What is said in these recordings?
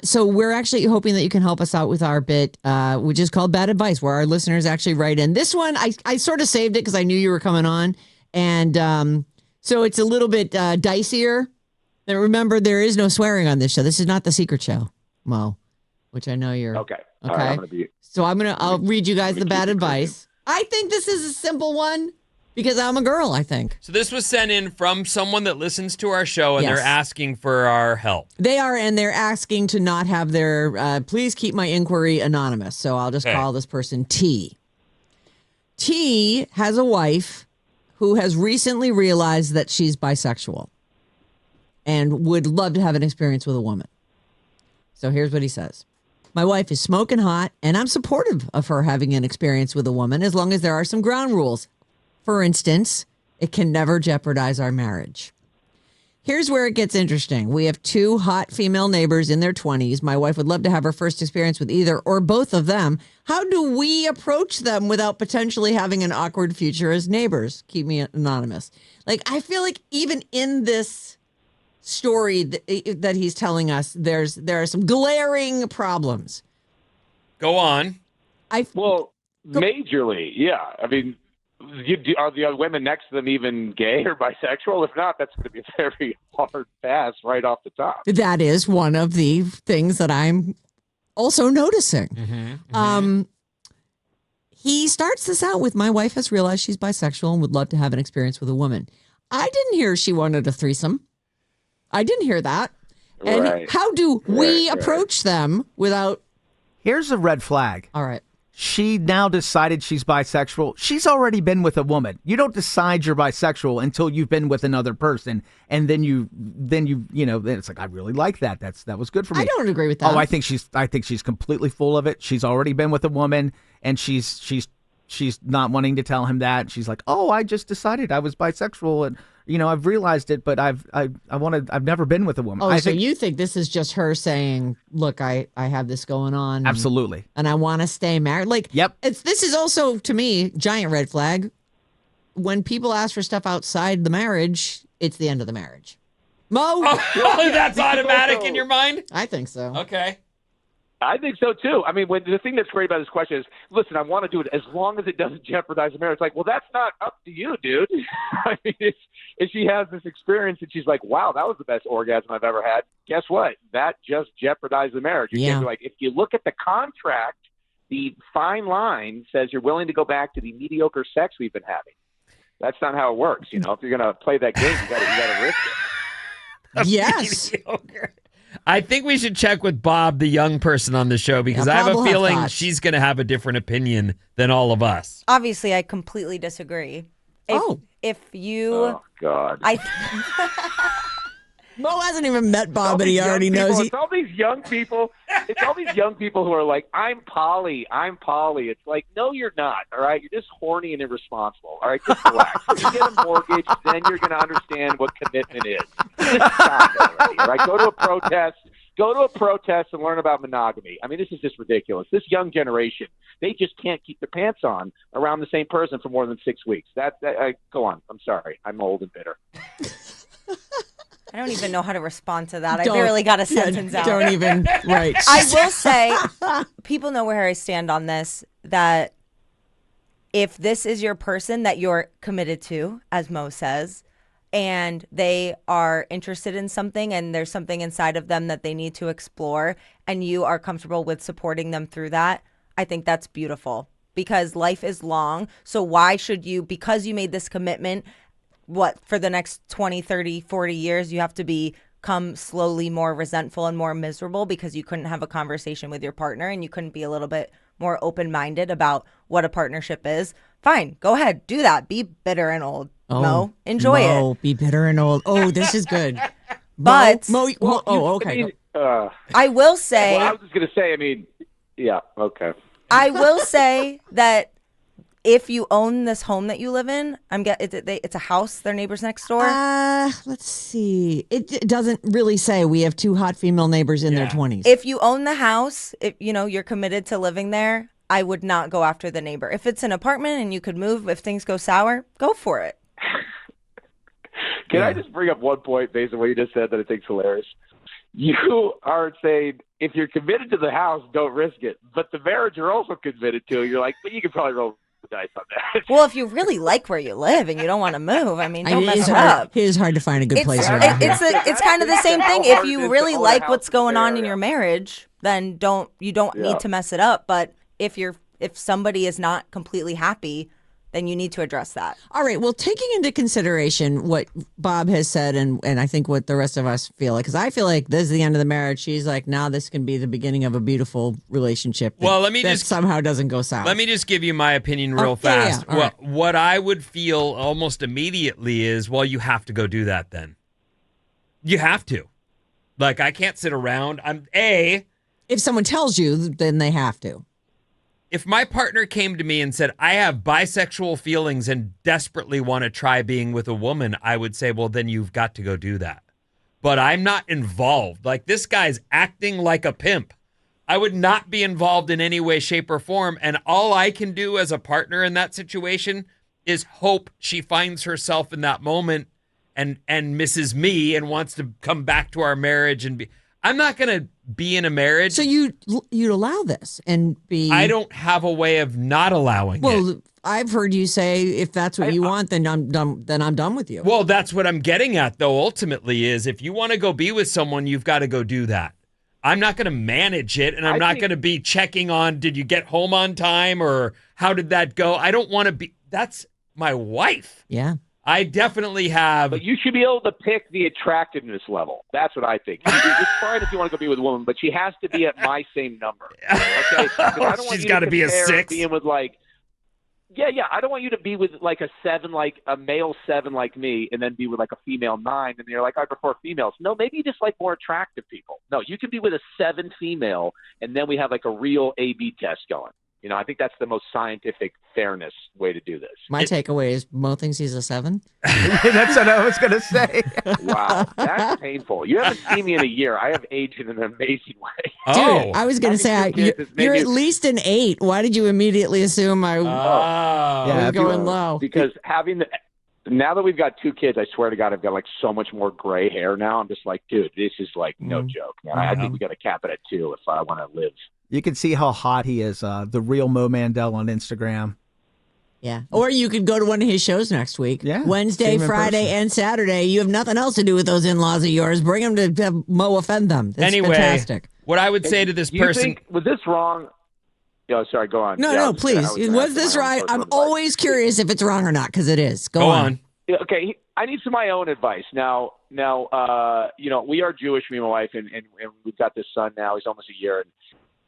So we're actually hoping that you can help us out with our bit, which is called Bad Advice, where our listeners actually write in. This one, I sort of saved it because I knew you were coming on. And so it's a little bit dicier. And remember, there is no swearing on this show. This is not the secret show, Mo, which I know you're. Okay. Okay. All right, I'll read you guys the bad advice. I think this is a simple one because I'm a girl, I think. So this was sent in from someone that listens to our show, and Yes. they're asking for our help. They are, and they're asking to not have their, please keep my inquiry anonymous. So I'll just call this person T. T has a wife who has recently realized that she's bisexual and would love to have an experience with a woman. So here's what he says. My wife is smoking hot, and I'm supportive of her having an experience with a woman as long as there are some ground rules. For instance, it can never jeopardize our marriage. Here's where it gets interesting. We have two hot female neighbors in their 20s. My wife would love to have her first experience with either or both of them. How do we approach them without potentially having an awkward future as neighbors? Keep me anonymous. Like, I feel like even in this story that he's telling us, there are some glaring problems. Go on. Majorly, yeah. I mean, are the other women next to them even gay or bisexual? If not, that's going to be a very hard pass right off the top. That is one of the things that I'm also noticing. He starts this out with, my wife has realized she's bisexual and would love to have an experience with a woman. I didn't hear she wanted a threesome. I didn't hear that. And how do we approach them without... Here's a red flag. All right. She now decided she's bisexual. She's already been with a woman. You don't decide you're bisexual until you've been with another person, and then then it's like, I really like that. That was good for me. I don't agree with that. Oh, I think she's completely full of it. She's already been with a woman, and she's not wanting to tell him that. She's like, oh, I just decided I was bisexual, and I've realized it, but I've never been with a woman. Oh, so you think this is just her saying, look, I have this going on. Absolutely. And I want to stay married. Like, yep. This is also, to me, giant red flag. When people ask for stuff outside the marriage, it's the end of the marriage. Mo? Oh, that's automatic in your mind? I think so. Okay. I think so, too. I mean, the thing that's great about this question is, listen, I want to do it as long as it doesn't jeopardize the marriage. It's like, well, that's not up to you, dude. I mean, if she has this experience and she's like, wow, that was the best orgasm I've ever had, guess what? That just jeopardized the marriage. You can't be like, if you look at the contract, the fine line says you're willing to go back to the mediocre sex we've been having. That's not how it works. If you're going to play that game, you got to risk it. Yes. Mediocre. I think we should check with Bob, the young person on the show, because I have a feeling she's going to have a different opinion than all of us. Obviously, I completely disagree. If you... Oh, God. Mo hasn't even met Bob, and he already knows. It's all these young people. It's all these young people who are like, I'm poly. It's like, no, you're not. All right, you're just horny and irresponsible. All right, just relax. When you get a mortgage, then you're going to understand what commitment is. Just stop it already. All right, go to a protest. Go to a protest and learn about monogamy. I mean, this is just ridiculous. This young generation, they just can't keep their pants on around the same person for more than 6 weeks. Go on. I'm sorry. I'm old and bitter. I don't even know how to respond to that. I barely got a sentence out. Don't even, right. I will say, people know where I stand on this, that if this is your person that you're committed to, as Mo says, and they are interested in something and there's something inside of them that they need to explore, and you are comfortable with supporting them through that, I think that's beautiful, because life is long. So why should you, because you made this commitment, for the next 20, 30, 40 years, you have to become slowly more resentful and more miserable because you couldn't have a conversation with your partner and you couldn't be a little bit more open-minded about what a partnership is? Fine, go ahead, do that. Be bitter and old. Mo, enjoy it. Be bitter and old. Oh, this is good. But okay. I will say. Well, I was just gonna say. I mean, yeah, okay. I will say that if you own this home that you live in, it's a house. Their neighbors next door. Let's see. It doesn't really say. We have two hot female neighbors in their 20s. If you own the house, if you're committed to living there, I would not go after the neighbor. If it's an apartment and you could move, if things go sour, go for it. Can I just bring up one point based on what you just said that I think is hilarious? You are saying if you're committed to the house, don't risk it. But the marriage you're also committed to, you're like, but you can probably roll the dice on that. Well, if you really like where you live and you don't want to move, I mean, don't mess it up. It is hard to find a good place around here. It's kind of the same thing. If you really like what's going on in your marriage, then you don't need to mess it up. But if somebody is not completely happy, then you need to address that. All right. Well, taking into consideration what Bob has said and I think what the rest of us feel like, because I feel like this is the end of the marriage. She's like, now this can be the beginning of a beautiful relationship. That somehow doesn't go south. Let me just give you my opinion real fast. Yeah. Right. What I would feel almost immediately is, well, you have to go do that then. You have to. Like, I can't sit around. If someone tells you, then they have to. If my partner came to me and said, I have bisexual feelings and desperately want to try being with a woman, I would say, well, then you've got to go do that. But I'm not involved. Like, this guy's acting like a pimp. I would not be involved in any way, shape, or form. And all I can do as a partner in that situation is hope she finds herself in that moment and misses me and wants to come back to our marriage and be... I'm not going to be in a marriage. So you'd allow this and be... I don't have a way of not allowing it. Well, I've heard you say, if that's what you want, then I'm done with you. Well, that's what I'm getting at, though, ultimately, is if you want to go be with someone, you've got to go do that. I'm not going to manage it, and I'm not going to be checking on, did you get home on time, or how did that go? I don't want to be... That's my wife. Yeah. I definitely have. But you should be able to pick the attractiveness level. That's what I think. It's fine if you want to go be with a woman, but she has to be at my same number. Okay? I don't want She's got to be a 6. Being with like, yeah. I don't want you to be with like a 7, like a male 7 like me, and then be with like a female 9, and you're like, I prefer females. No, maybe you just like more attractive people. No, you can be with a 7 female, and then we have like a real A/B test going. You know, I think that's the most scientific fairness way to do this. My takeaway is Mo thinks he's a 7. That's what I was going to say. Wow, that's painful. You haven't seen me in a year. I have aged in an amazing way. Dude, I was going to say, you're at least an 8. Why did you immediately assume I was going low? Because now that we've got 2 kids, I swear to God, I've got like so much more gray hair now. I'm just like, dude, this is like no joke. I think we got to cap it at 2 if I want to live. You can see how hot he is, the real Mo Mandel on Instagram. Yeah. Or you could go to one of his shows next week. Yeah. Wednesday, Friday, and Saturday. You have nothing else to do with those in-laws of yours. Bring them to have Mo offend them. That's fantastic. What I would say to this person... was this wrong? Oh, sorry, go on. No, please. Was this right? I'm always curious if it's wrong or not, because it is. Go on. Okay, I need some of my own advice. Now, we are Jewish, me and my wife, and we've got this son now. He's almost a year, and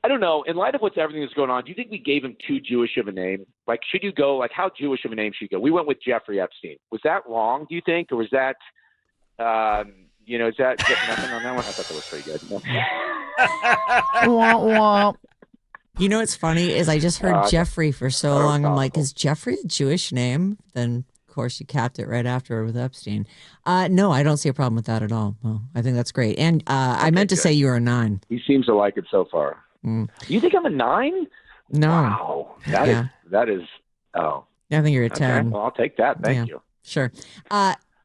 I don't know. In light of everything that's going on, do you think we gave him too Jewish of a name? Like, should you go? Like, how Jewish of a name should you go? We went with Jeffrey Epstein. Was that wrong? Do you think, or was that, is that nothing on that one? I thought that was pretty good. You know what's funny is I just heard Jeffrey for so long. I'm like, is Jeffrey a Jewish name? Then of course you capped it right after with Epstein. No, I don't see a problem with that at all. Well, I think that's great. And I meant to say you were a 9. He seems to like it so far. You think I'm a 9? No. Wow. That is. Oh. I think you're a 10. Okay. Well, I'll take that. Thank you. Sure.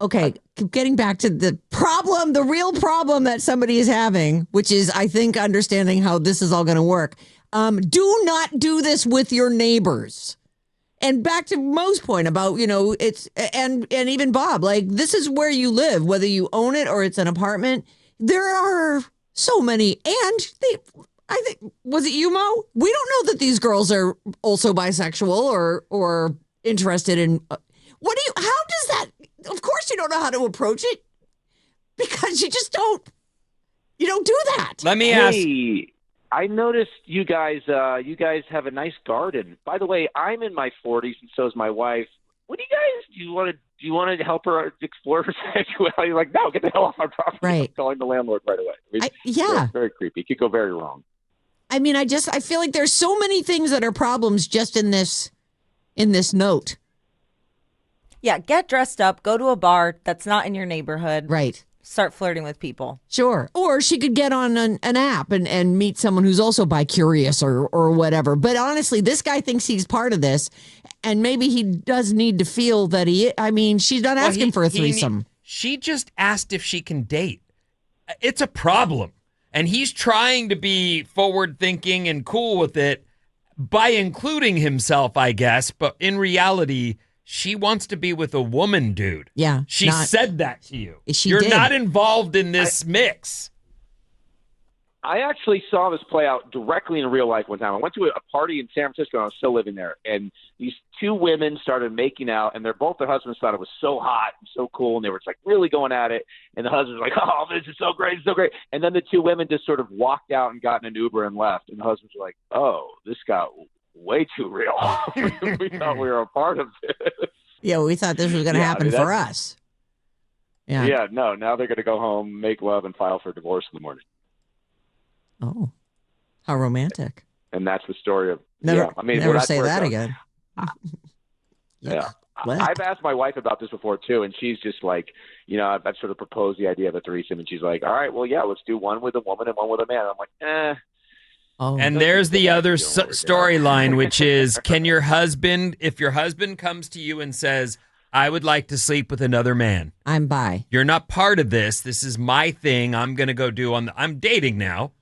Okay. Getting back to the problem, the real problem that somebody is having, which is, I think, understanding how this is all going to work. Do not do this with your neighbors. And back to Mo's point about, it's, and even Bob, like, this is where you live, whether you own it or it's an apartment. There are so many. And I think, was it you, Mo? We don't know that these girls are also bisexual or interested in, how does that, of course you don't know how to approach it because you just don't do that. Let me ask. I noticed you guys have a nice garden. By the way, I'm in my 40s and so is my wife. What do you want to help her explore her sexuality? Like, no, get the hell off my property. Right. I'm calling the landlord right away. It's very creepy. It could go very wrong. I mean, I feel like there's so many things that are problems just in this note. Yeah, get dressed up, go to a bar that's not in your neighborhood. Right. Start flirting with people. Sure. Or she could get on an app and meet someone who's also bi-curious or whatever. But honestly, this guy thinks he's part of this, and maybe he does need to feel that she's not asking for a threesome. She just asked if she can date. it's a problem. And he's trying to be forward thinking and cool with it by including himself, I guess. But in reality, she wants to be with a woman, dude. Yeah. She said that to you. You're not involved in this mix. I actually saw this play out directly in real life one time. I went to a party in San Francisco, and I was still living there, and these two women started making out, and their husbands thought it was so hot and so cool, and they were just like really going at it, and the husband was like, oh, this is so great, it's so great. And then the two women just sort of walked out and got in an Uber and left, and the husbands were like, oh, this got way too real. We thought we were a part of this. Yeah, we thought this was going to happen for us. Yeah. Yeah, no, now they're going to go home, make love, and file for divorce in the morning. Oh, how romantic. And that's the story of never say that goes. again. Yeah. I've asked my wife about this before too, and she's just like, I've sort of proposed the idea of a threesome, and she's like, all right, well, yeah, let's do one with a woman and one with a man. I'm like, Oh. And there's the other storyline, which is, if your husband comes to you and says, I would like to sleep with another man. I'm bi. You're not part of this. This is my thing. I'm going to go do I'm dating now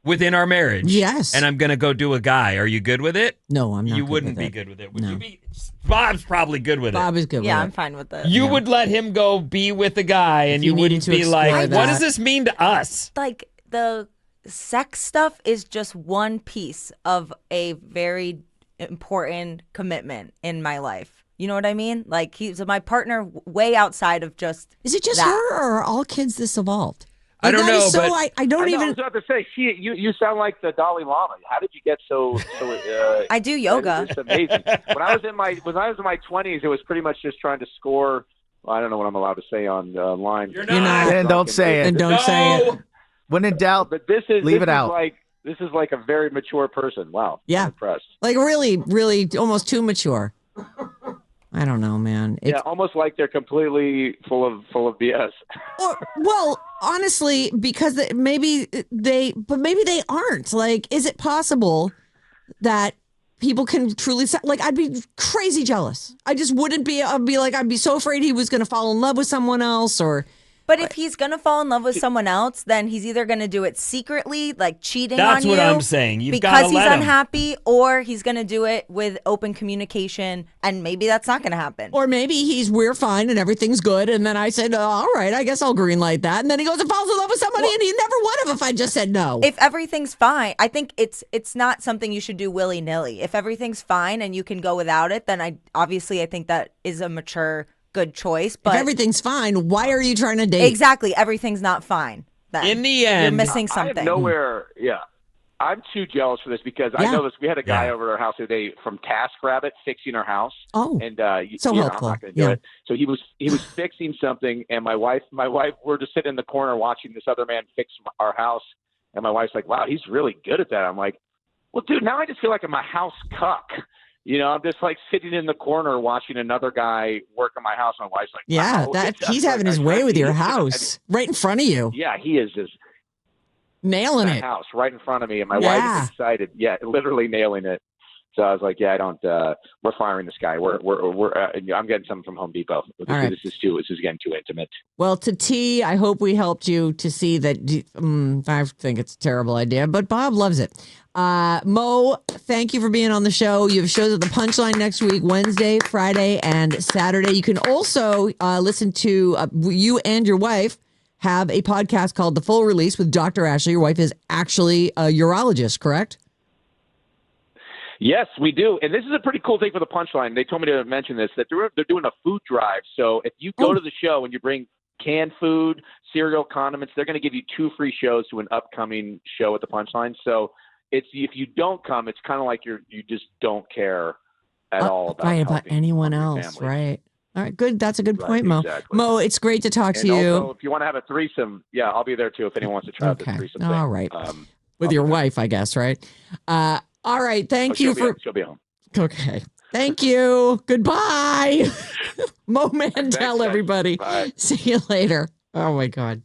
within our marriage. Yes. And I'm going to go do a guy. Are you good with it? No, I'm not. You wouldn't be good with it. Would you be? Bob's probably good with it. Bob is good with it. Yeah, I'm fine with it. You would let him go be with a guy, and you wouldn't be like, what does this mean to us? Like, the sex stuff is just one piece of a very important commitment in my life. You know what I mean? Like, he's my partner way outside of just Is it just that. her, or are all kids this evolved? I don't know, so but I don't even. I was about to say, you sound like the Dalai Lama. How did you get so? I do yoga. It's amazing. When I was in my 20s, it was pretty much just trying to score. Well, I don't know what I'm allowed to say online. You're not. And don't say it. And don't say it. When in doubt, but leave it out. This is like a very mature person. Wow. Yeah. I'm impressed. Like really, really, almost too mature. I don't know, man. Yeah, almost like they're completely full of BS. Well, honestly, because maybe they aren't. Like, is it possible that people can truly like? I'd be crazy jealous. I just wouldn't be. I'd be so afraid he was going to fall in love with someone else, or. But if he's going to fall in love with someone else, then he's either going to do it secretly, like cheating That's on you. what I'm saying. Because he's unhappy, or he's going to do it with open communication, and maybe that's not going to happen. Or maybe we're fine and everything's good, and then I said, oh, all right, I guess I'll greenlight that. And then he goes and falls in love with somebody, and he never would have if I just said no. If everything's fine, I think it's not something you should do willy-nilly. If everything's fine and you can go without it, then I think that is a mature good choice. But if everything's fine, why are you trying to date? Exactly, everything's not fine. Then. In the end, you're missing something. I have nowhere. Yeah, I'm too jealous for this because I know this. We had a guy over at our house today from TaskRabbit fixing our house. Oh, and so helpful. I'm not going to do it. So he was fixing something, and my wife, we're just sitting in the corner watching this other man fix our house, and my wife's like, "Wow, he's really good at that." I'm like, "Well, dude, now I just feel like I'm a house cuck." I'm just like sitting in the corner watching another guy work on my house. My wife's like, wow, he's having his way with your house right in front of you. Yeah, he is just nailing it. House right in front of me, and my wife is excited. Yeah, literally nailing it. So I was like, yeah, I don't. We're firing this guy. We're I'm getting something from Home Depot. This is getting too intimate. Well, to T, I hope we helped you to see that. I think it's a terrible idea, but Bob loves it. Mo, thank you for being on the show. You have shows at the Punchline next week, Wednesday, Friday, and Saturday. You can also listen to you and your wife have a podcast called The Full Release with Dr. Ashley. Your wife is actually a urologist, correct? Yes, we do. And this is a pretty cool thing for the Punchline. They told me to mention this, that they're doing a food drive. So if you go to the show and you bring canned food, cereal, condiments, they're going to give you 2 free shows to an upcoming show at the Punchline. So if you don't come, it's kind of like you just don't care at all about anyone else, right? All right, good. That's a good point, Mo. Exactly. Mo, it's great to talk to you. Also, if you want to have a threesome, I'll be there too if anyone wants to try out the threesome thing. All right. With your wife, I guess, right? All right. Thank you she'll be home. Okay. Thank you. Goodbye. Mo Mandel, everybody. Bye. See you later. Oh, my God.